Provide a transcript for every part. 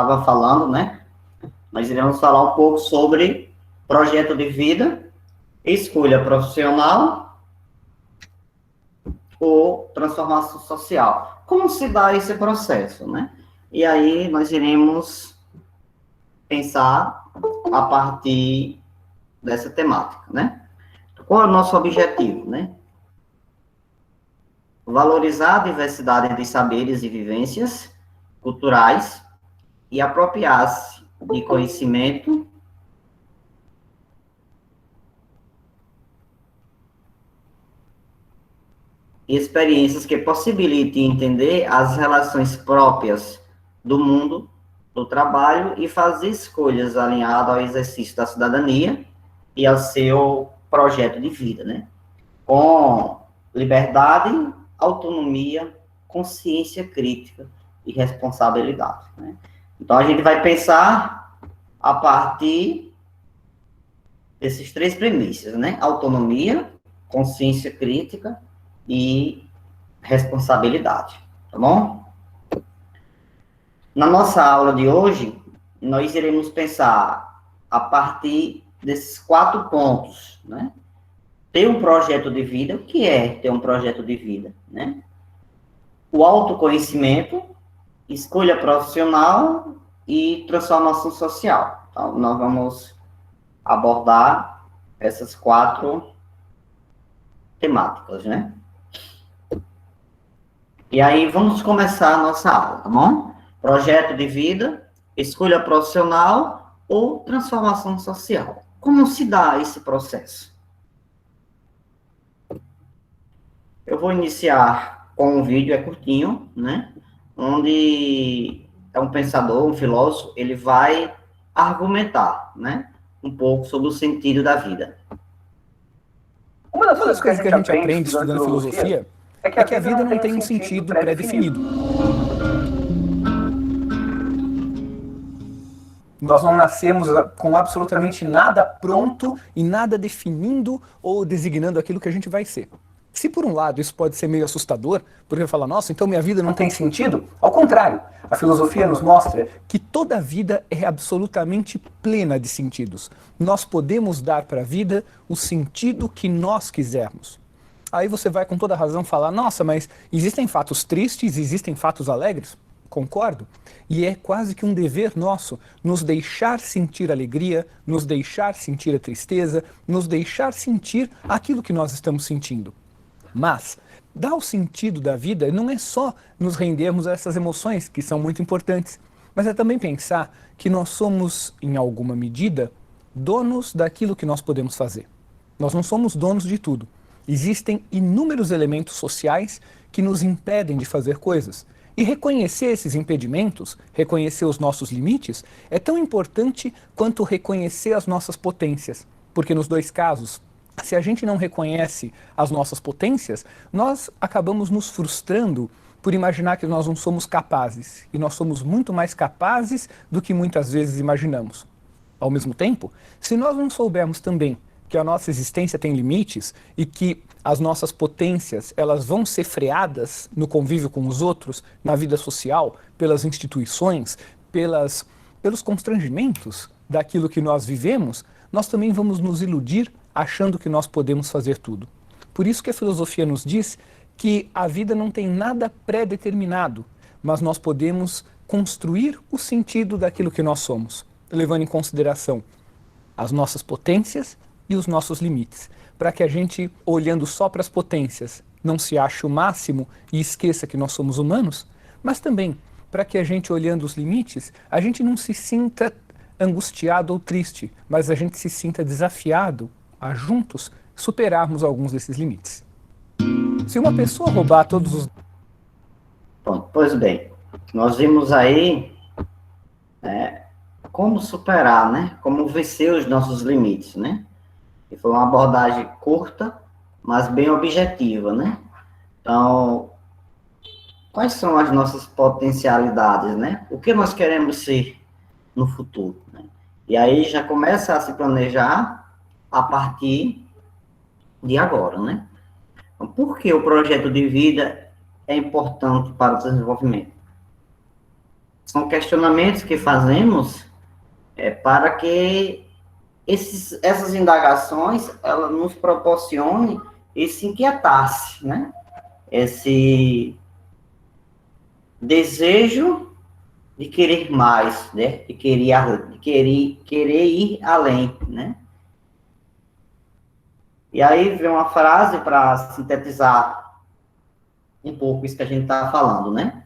estava falando, né? Nós iremos falar um pouco sobre projeto de vida, escolha profissional ou transformação social. Como se dá esse processo, né? E aí nós iremos pensar a partir dessa temática, né? Qual é o nosso objetivo, né? Valorizar a diversidade de saberes e vivências culturais e apropriar-se de conhecimento e experiências que possibilitem entender as relações próprias do mundo, do trabalho e fazer escolhas alinhadas ao exercício da cidadania e ao seu projeto de vida, né? Com liberdade, autonomia, consciência crítica e responsabilidade, né? Então, a gente vai pensar a partir desses três premissas, né? Autonomia, consciência crítica e responsabilidade, tá bom? Na nossa aula de hoje, nós iremos pensar a partir desses 4 pontos, né? Ter um projeto de vida, o que é ter um projeto de vida, né? O autoconhecimento, escolha profissional e transformação social. Então, nós vamos abordar essas 4 temáticas, né? E aí, vamos começar a nossa aula, tá bom? Projeto de vida, escolha profissional ou transformação social. Como se dá esse processo? Eu vou iniciar com um vídeo, é curtinho, né? Onde é um pensador, um filósofo, ele vai argumentar, né? Um pouco sobre o sentido da vida. Uma das coisas que a gente aprende estudando filosofia é que a vida não tem um sentido pré-definido. Nós não nascemos com absolutamente nada pronto e nada definindo ou designando aquilo que a gente vai ser. Se por um lado isso pode ser meio assustador, porque fala, nossa, então minha vida não tem sentido, ao contrário, a filosofia nos mostra que toda a vida é absolutamente plena de sentidos. Nós podemos dar para a vida o sentido que nós quisermos. Aí você vai com toda razão falar, nossa, mas existem fatos tristes, existem fatos alegres? Concordo. E é quase que um dever nosso nos deixar sentir alegria, nos deixar sentir a tristeza, nos deixar sentir aquilo que nós estamos sentindo. Mas dar o sentido da vida não é só nos rendermos a essas emoções, que são muito importantes, mas é também pensar que nós somos, em alguma medida, donos daquilo que nós podemos fazer. Nós não somos donos de tudo. Existem inúmeros elementos sociais que nos impedem de fazer coisas. E reconhecer esses impedimentos, reconhecer os nossos limites, é tão importante quanto reconhecer as nossas potências. Porque nos dois casos, se a gente não reconhece as nossas potências, nós acabamos nos frustrando por imaginar que nós não somos capazes. E nós somos muito mais capazes do que muitas vezes imaginamos. Ao mesmo tempo, se nós não soubermos também que a nossa existência tem limites e que as nossas potências elas vão ser freadas no convívio com os outros, na vida social, pelas instituições, pelos constrangimentos daquilo que nós vivemos, nós também vamos nos iludir achando que nós podemos fazer tudo. Por isso que a filosofia nos diz que a vida não tem nada pré-determinado, mas nós podemos construir o sentido daquilo que nós somos, levando em consideração as nossas potências e os nossos limites, para que a gente, olhando só para as potências, não se ache o máximo e esqueça que nós somos humanos, mas também para que a gente, olhando os limites, a gente não se sinta angustiado ou triste, mas a gente se sinta desafiado a juntos superarmos alguns desses limites. Se uma pessoa roubar todos os... Pronto, pois bem, nós vimos aí como superar, né? Como vencer os nossos limites, né? E foi uma abordagem curta, mas bem objetiva, né? Então, quais são as nossas potencialidades, né? O que nós queremos ser no futuro, né? E aí já começa a se planejar a partir de agora, né? Então, por que o projeto de vida é importante para o desenvolvimento? São questionamentos que fazemos para que essas indagações elas nos proporcionem esse inquietar-se, né? Esse desejo de querer mais, né? De querer ir além, né? E aí vem uma frase para sintetizar um pouco isso que a gente está falando, né?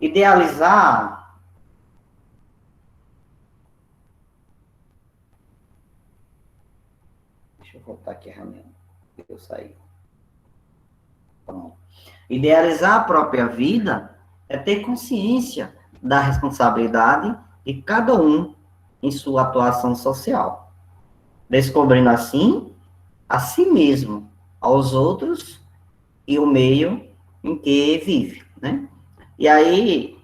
Idealizar deixa eu voltar aqui a reunião. Eu saí. Pronto. Idealizar a própria vida é ter consciência da responsabilidade de cada um em sua atuação social, descobrindo assim a si mesmo, aos outros e o meio em que vive, né? E aí,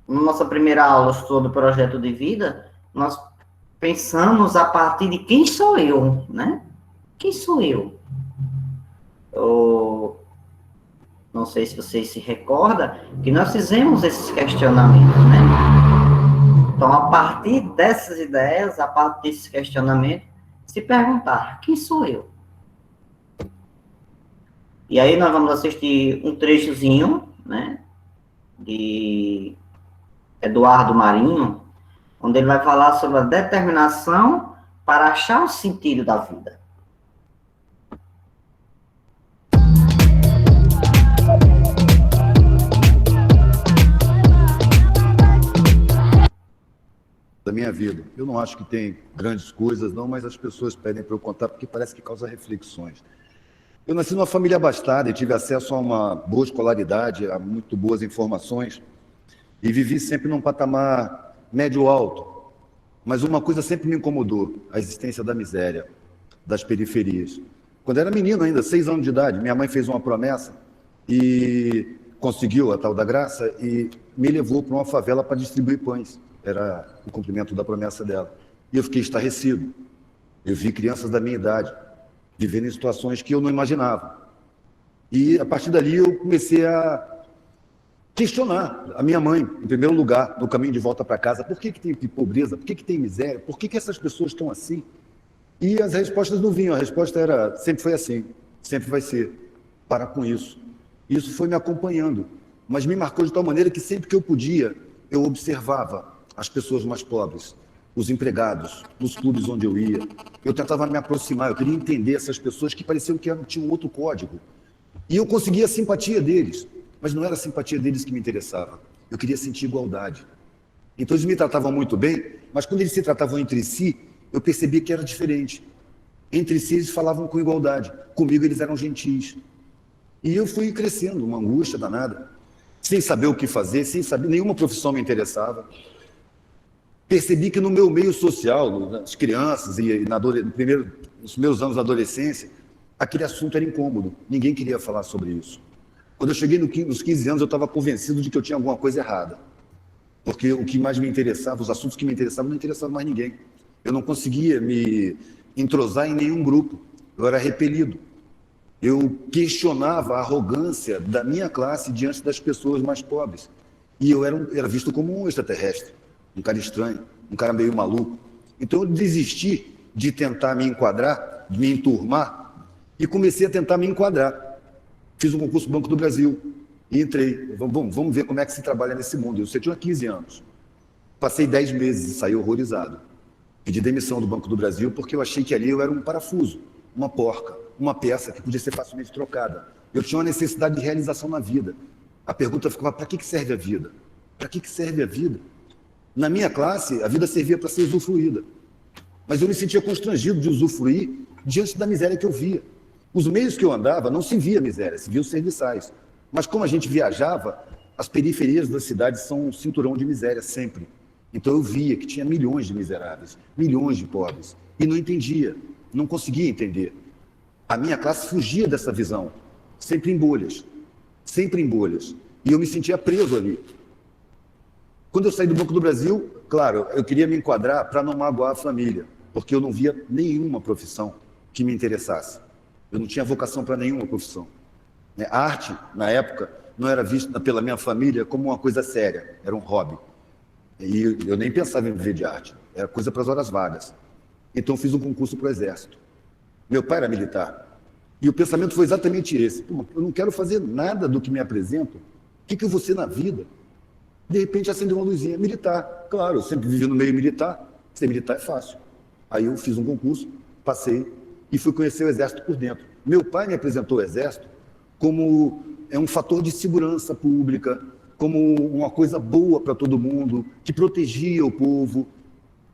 na nossa primeira aula sobre o projeto de vida, nós pensamos a partir de quem sou eu, né? Quem sou eu? Não sei se vocês se recordam, que nós fizemos esses questionamentos, né? Então, a partir dessas ideias, a partir desses questionamentos, se perguntar, quem sou eu? E aí nós vamos assistir um trechozinho, né, de Eduardo Marinho, onde ele vai falar sobre a determinação para achar o sentido da vida. Da minha vida. Eu não acho que tem grandes coisas, não, mas as pessoas pedem para eu contar porque parece que causa reflexões. Eu nasci numa família abastada e tive acesso a uma boa escolaridade, a muito boas informações e vivi sempre num patamar médio-alto. Mas uma coisa sempre me incomodou, a existência da miséria, das periferias. Quando eu era menino ainda, 6 anos de idade, minha mãe fez uma promessa e conseguiu a tal da graça e me levou para uma favela para distribuir pães. Era o cumprimento da promessa dela. E eu fiquei estarrecido. Eu vi crianças da minha idade vivendo em situações que eu não imaginava. E, a partir dali, eu comecei a questionar a minha mãe, em primeiro lugar, no caminho de volta para casa. Por que tem pobreza? Por que tem miséria? Por que essas pessoas estão assim? E as respostas não vinham. A resposta era, sempre foi assim, sempre vai ser. Para com isso. Isso foi me acompanhando. Mas me marcou de tal maneira que sempre que eu podia, eu observava as pessoas mais pobres, os empregados, nos clubes onde eu ia. Eu tentava me aproximar, eu queria entender essas pessoas que pareciam que tinham outro código. E eu conseguia a simpatia deles, mas não era a simpatia deles que me interessava. Eu queria sentir igualdade. Então eles me tratavam muito bem, mas quando eles se tratavam entre si, eu percebia que era diferente. Entre si eles falavam com igualdade, comigo eles eram gentis. E eu fui crescendo, uma angústia danada, sem saber o que fazer, sem saber, nenhuma profissão me interessava. Percebi que no meu meio social, nas crianças e nos meus anos de adolescência, aquele assunto era incômodo. Ninguém queria falar sobre isso. Quando eu cheguei nos 15 anos, eu estava convencido de que eu tinha alguma coisa errada. Porque o que mais me interessava, os assuntos que me interessavam, não interessavam mais ninguém. Eu não conseguia me entrosar em nenhum grupo. Eu era repelido. Eu questionava a arrogância da minha classe diante das pessoas mais pobres. E eu era visto como um extraterrestre. Um cara estranho, um cara meio maluco. Então eu desisti de tentar me enquadrar, de me enturmar, e comecei a tentar me enquadrar. Fiz um concurso do Banco do Brasil e entrei. Vamos ver como é que se trabalha nesse mundo. Eu tinha 15 anos. Passei 10 meses e saí horrorizado. Pedi demissão do Banco do Brasil porque eu achei que ali eu era um parafuso, uma porca, uma peça que podia ser facilmente trocada. Eu tinha uma necessidade de realização na vida. A pergunta ficava, para que serve a vida? Para que serve a vida? Na minha classe, a vida servia para ser usufruída. Mas eu me sentia constrangido de usufruir diante da miséria que eu via. Os meios que eu andava não se via miséria, se via os serviçais. Mas como a gente viajava, as periferias da cidade são um cinturão de miséria sempre. Então eu via que tinha milhões de miseráveis, milhões de pobres. E não entendia, não conseguia entender. A minha classe fugia dessa visão, sempre em bolhas. Sempre em bolhas. E eu me sentia preso ali. Quando eu saí do Banco do Brasil, claro, eu queria me enquadrar para não magoar a família, porque eu não via nenhuma profissão que me interessasse. Eu não tinha vocação para nenhuma profissão. A arte, na época, não era visto pela minha família como uma coisa séria, era um hobby. E eu nem pensava em viver de arte, era coisa para as horas vagas. Então fiz um concurso para o Exército. Meu pai era militar. E o pensamento foi exatamente esse. Pô, eu não quero fazer nada do que me apresentam. O que eu vou ser na vida? De repente acendeu uma luzinha. Militar. Claro, eu sempre vivi no meio militar. Ser militar é fácil. Aí eu fiz um concurso, passei e fui conhecer o Exército por dentro. Meu pai me apresentou o Exército como um fator de segurança pública, como uma coisa boa para todo mundo, que protegia o povo.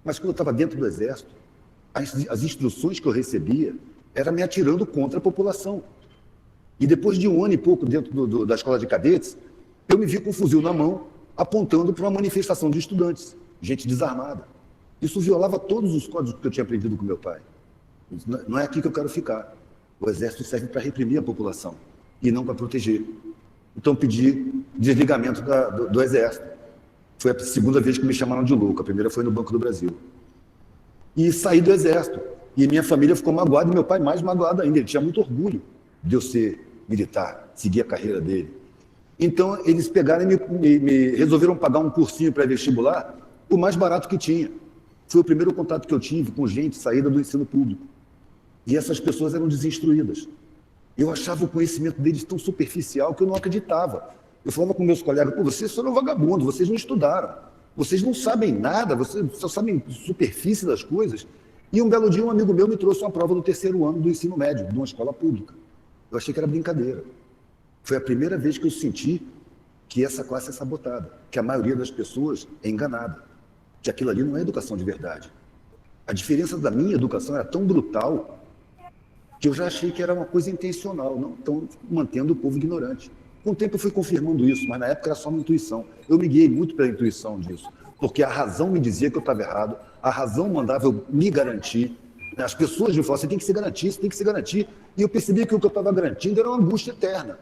Mas quando eu estava dentro do Exército, as instruções que eu recebia era me atirando contra a população. E depois de um ano e pouco dentro da escola de cadetes, eu me vi com um fuzil na mão, apontando para uma manifestação de estudantes, gente desarmada. Isso violava todos os códigos que eu tinha aprendido com meu pai. Não é aqui que eu quero ficar. O Exército serve para reprimir a população e não para proteger. Então pedi desligamento do Exército. Foi a segunda vez que me chamaram de louco. A primeira foi no Banco do Brasil. E saí do Exército. E minha família ficou magoada, e meu pai mais magoado ainda. Ele tinha muito orgulho de eu ser militar, seguir a carreira dele. Então, eles pegaram e me resolveram pagar um cursinho pré-vestibular, o mais barato que tinha. Foi o primeiro contato que eu tive com gente saída do ensino público. E essas pessoas eram desinstruídas. Eu achava o conhecimento deles tão superficial que eu não acreditava. Eu falava com meus colegas, pô, vocês foram vagabundos, vocês não estudaram. Vocês não sabem nada, vocês só sabem superfície das coisas. E um belo dia um amigo meu me trouxe uma prova do 3º ano do ensino médio, de uma escola pública. Eu achei que era brincadeira. Foi a primeira vez que eu senti que essa classe é sabotada, que a maioria das pessoas é enganada, que aquilo ali não é educação de verdade. A diferença da minha educação era tão brutal que eu já achei que era uma coisa intencional, não estão mantendo o povo ignorante. Com o tempo eu fui confirmando isso, mas na época era só uma intuição. Eu me guiei muito pela intuição disso, porque a razão me dizia que eu estava errado, a razão mandava eu me garantir. As pessoas me falavam, você tem que se garantir, você tem que se garantir. E eu percebi que o que eu estava garantindo era uma angústia eterna.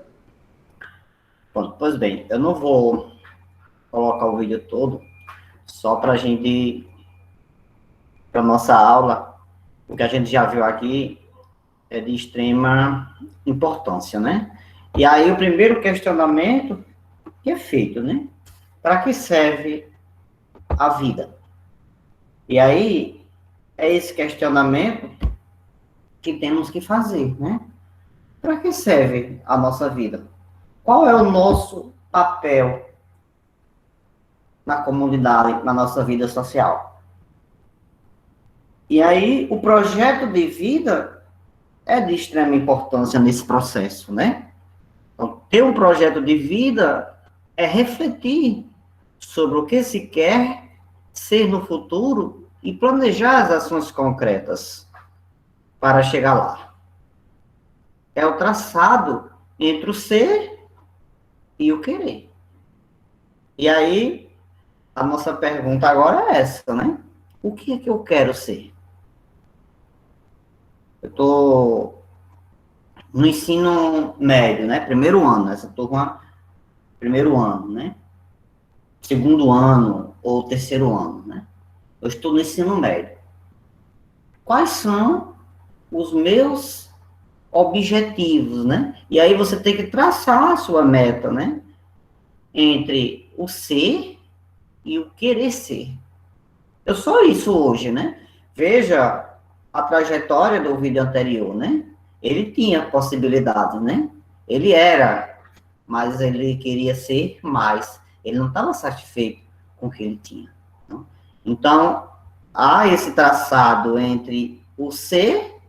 Bom, pois bem, eu não vou colocar o vídeo todo, só para a gente, para nossa aula, o que a gente já viu aqui é de extrema importância, né? E aí o primeiro questionamento que é feito, né? Para que serve a vida? E aí é esse questionamento que temos que fazer, né? Para que serve a nossa vida? Qual é o nosso papel na comunidade, na nossa vida social? E aí o projeto de vida é de extrema importância nesse processo, né? Então, ter um projeto de vida é refletir sobre o que se quer ser no futuro e planejar as ações concretas para chegar lá. É o traçado entre o ser e o querer. E aí, a nossa pergunta agora é essa, né? O que é que eu quero ser? Eu estou no ensino médio, né? Primeiro ano, essa turma, primeiro ano, né? Segundo ano ou terceiro ano, né? Eu estou no ensino médio. Quais são os meus objetivos, né? E aí você tem que traçar a sua meta, né? Entre o ser e o querer ser. Eu sou isso hoje, né? Veja a trajetória do vídeo anterior, né? Ele tinha possibilidades, né? Ele era, mas ele queria ser mais. Ele não estava satisfeito com o que ele tinha. Não? Então, há esse traçado entre o ser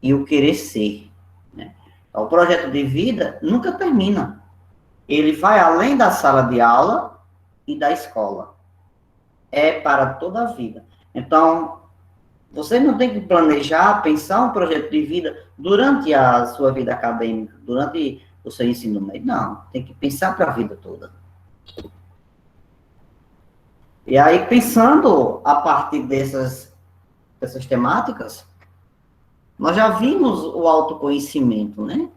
e o querer ser. Né? Então, o projeto de vida nunca termina. Ele vai além da sala de aula e da escola. É para toda a vida. Então, você não tem que planejar, pensar um projeto de vida durante a sua vida acadêmica, durante o seu ensino médio. Não, tem que pensar para a vida toda. E aí, pensando a partir dessas temáticas, nós já vimos o autoconhecimento, né?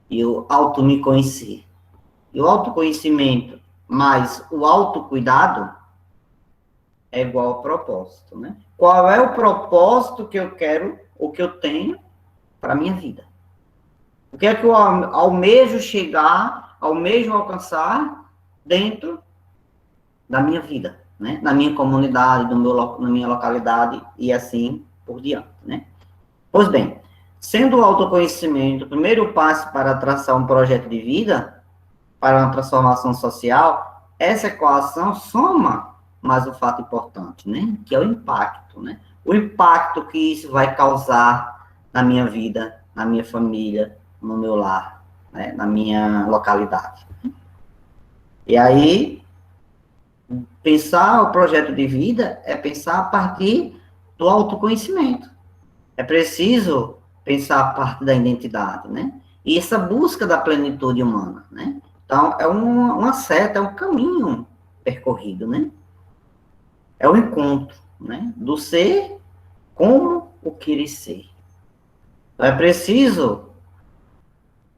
E o auto-me conhecer. E o autoconhecimento mais o autocuidado é igual ao propósito, né? Qual é o propósito que eu quero, ou que eu tenho para a minha vida? O que é que eu almejo chegar almejo alcançar dentro da minha vida, né? Na minha comunidade, na minha localidade e assim por diante, né? Pois bem, sendo o autoconhecimento o primeiro passo para traçar um projeto de vida, para uma transformação social, essa equação soma mais um fato importante, né? Que é o impacto, né? O impacto que isso vai causar na minha vida, na minha família, no meu lar, né? Na minha localidade. E aí, pensar o projeto de vida é pensar a partir do autoconhecimento. É preciso pensar a parte da identidade, né? E essa busca da plenitude humana, né? Então, é uma seta, é um caminho percorrido, né? É o encontro, né? Do ser como o querer ser. Então, é preciso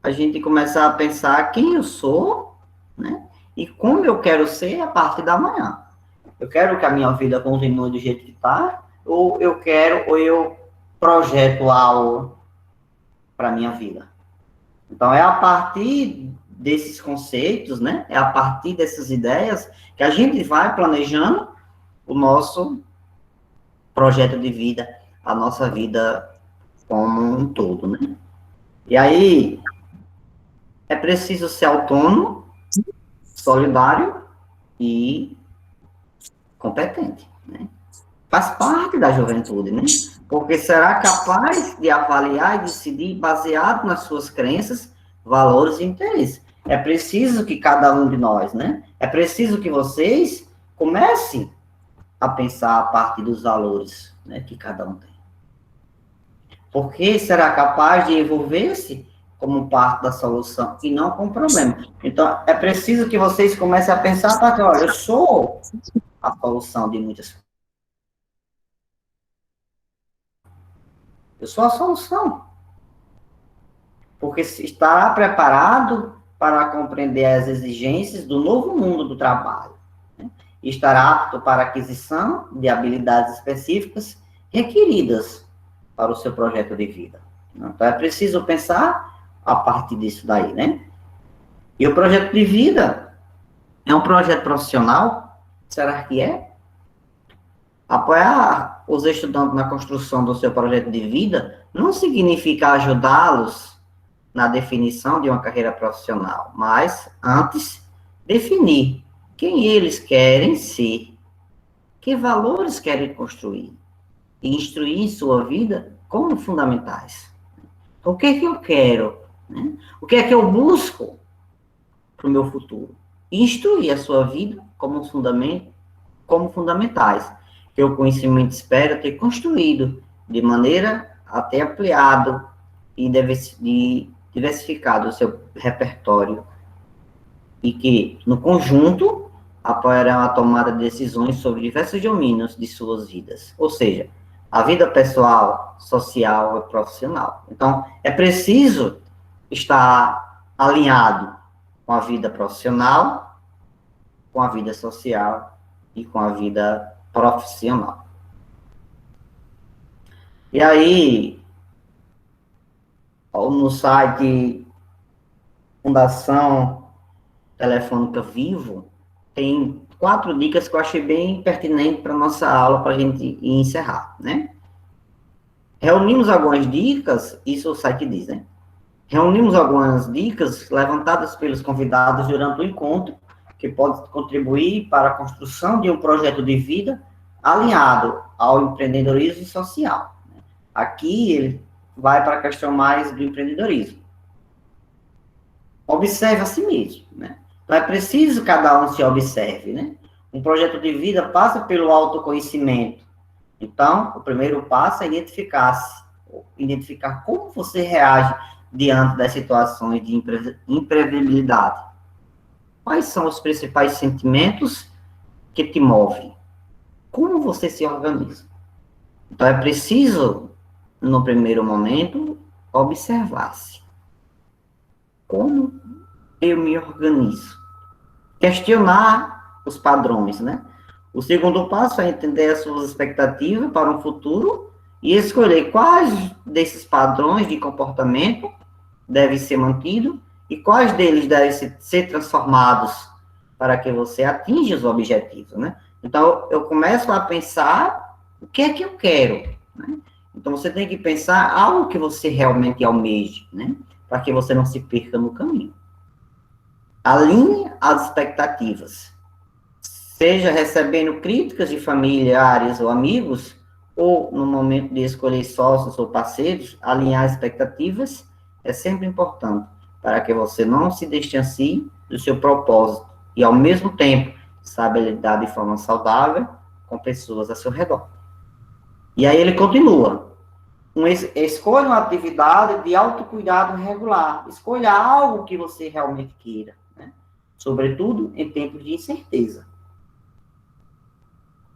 a gente começar a pensar quem eu sou, né? E como eu quero ser a partir da manhã. Eu quero que a minha vida continue do jeito que está, ou eu projeto algo para a minha vida. Então, é a partir desses conceitos, né? É a partir dessas ideias que a gente vai planejando o nosso projeto de vida, a nossa vida como um todo, né? E aí, é preciso ser autônomo, solidário e competente, né? Faz parte da juventude, né? Porque será capaz de avaliar e decidir baseado nas suas crenças, valores e interesses. É preciso que cada um de nós, né? É preciso que vocês comecem a pensar a partir dos valores, né, que cada um tem. Porque será capaz de envolver-se como parte da solução e não como problema. Então, é preciso que vocês comecem a pensar para que, olha, eu sou a solução de muitas coisas. Eu sou a solução. Porque estará preparado para compreender as exigências do novo mundo do trabalho. Né? E estará apto para a aquisição de habilidades específicas requeridas para o seu projeto de vida. Então, é preciso pensar a partir disso daí, né? E o projeto de vida é um projeto profissional? Será que é? Apoiar os estudantes na construção do seu projeto de vida não significa ajudá-los na definição de uma carreira profissional, mas, antes, definir quem eles querem ser, que valores querem construir, e instruir em sua vida como fundamentais. O que é que eu quero? Né? O que é que eu busco para o meu futuro? E instruir a sua vida como fundamentais, que o conhecimento espera ter construído de maneira a ter ampliado e diversificado o seu repertório e que, no conjunto, apoiarão a tomada de decisões sobre diversos domínios de suas vidas, ou seja, a vida pessoal, social e profissional. Então, é preciso estar alinhado com a vida profissional, com a vida social e com a vida profissional. E aí, no site Fundação Telefônica Vivo, tem 4 dicas que eu achei bem pertinentes para a nossa aula, para a gente encerrar, né? Reunimos algumas dicas, isso o site diz, né? Reunimos algumas dicas levantadas pelos convidados durante o encontro, que pode contribuir para a construção de um projeto de vida alinhado ao empreendedorismo social. Aqui ele vai para a questão mais do empreendedorismo. Observe a si mesmo, né? Então, é preciso que cada um se observe, né? Um projeto de vida passa pelo autoconhecimento. Então, o primeiro passo é identificar como você reage diante das situações de imprevisibilidade. Quais são os principais sentimentos que te movem? Como você se organiza? Então, é preciso, no primeiro momento, observar-se. Como eu me organizo? Questionar os padrões, né? O segundo passo é entender as suas expectativas para um futuro e escolher quais desses padrões de comportamento devem ser mantidos e quais deles devem ser transformados para que você atinja os objetivos, né? Então, eu começo a pensar o que é que eu quero, né? Então, você tem que pensar algo que você realmente almeje, né? Para que você não se perca no caminho. Alinhe as expectativas. Seja recebendo críticas de familiares ou amigos, ou no momento de escolher sócios ou parceiros, alinhar expectativas é sempre importante, para que você não se distancie do seu propósito e, ao mesmo tempo, saiba lidar de forma saudável com pessoas ao seu redor. E aí ele continua. Escolha uma atividade de autocuidado regular. Escolha algo que você realmente queira, né? Sobretudo em tempos de incerteza.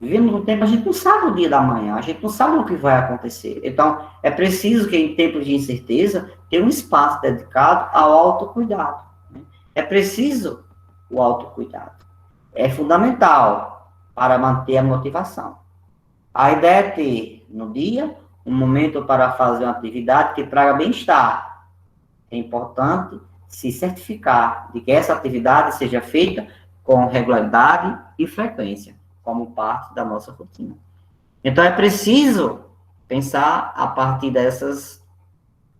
Vivemos um tempo, a gente não sabe o dia da manhã, a gente não sabe o que vai acontecer. Então, é preciso que em tempos de incerteza, tenha um espaço dedicado ao autocuidado, né? É preciso o autocuidado. É fundamental para manter a motivação. A ideia é ter, no dia, um momento para fazer uma atividade que traga bem-estar. É importante se certificar de que essa atividade seja feita com regularidade e frequência, como parte da nossa rotina. Então, é preciso pensar a partir dessas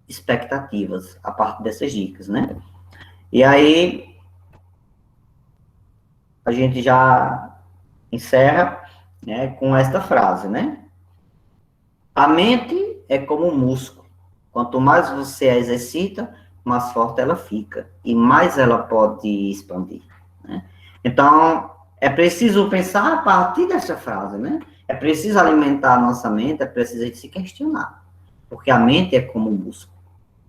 expectativas, a partir dessas dicas, né? E aí, a gente já encerra, né, com esta frase, né? A mente é como um músculo. Quanto mais você a exercita, mais forte ela fica e mais ela pode expandir, né? Então, é preciso pensar a partir dessa frase, né? É preciso alimentar a nossa mente, é preciso se questionar, porque a mente é como um músculo.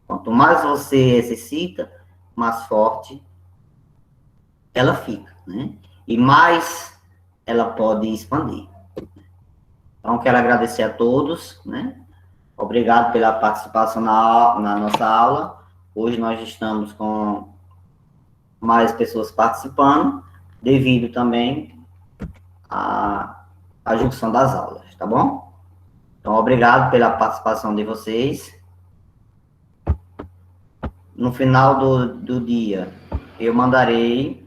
Quanto mais você exercita, mais forte ela fica, né? E mais ela pode expandir. Então, quero agradecer a todos, né? Obrigado pela participação na nossa aula. Hoje nós estamos com mais pessoas participando, devido também à junção das aulas, tá bom? Então, obrigado pela participação de vocês. No final do dia, eu mandarei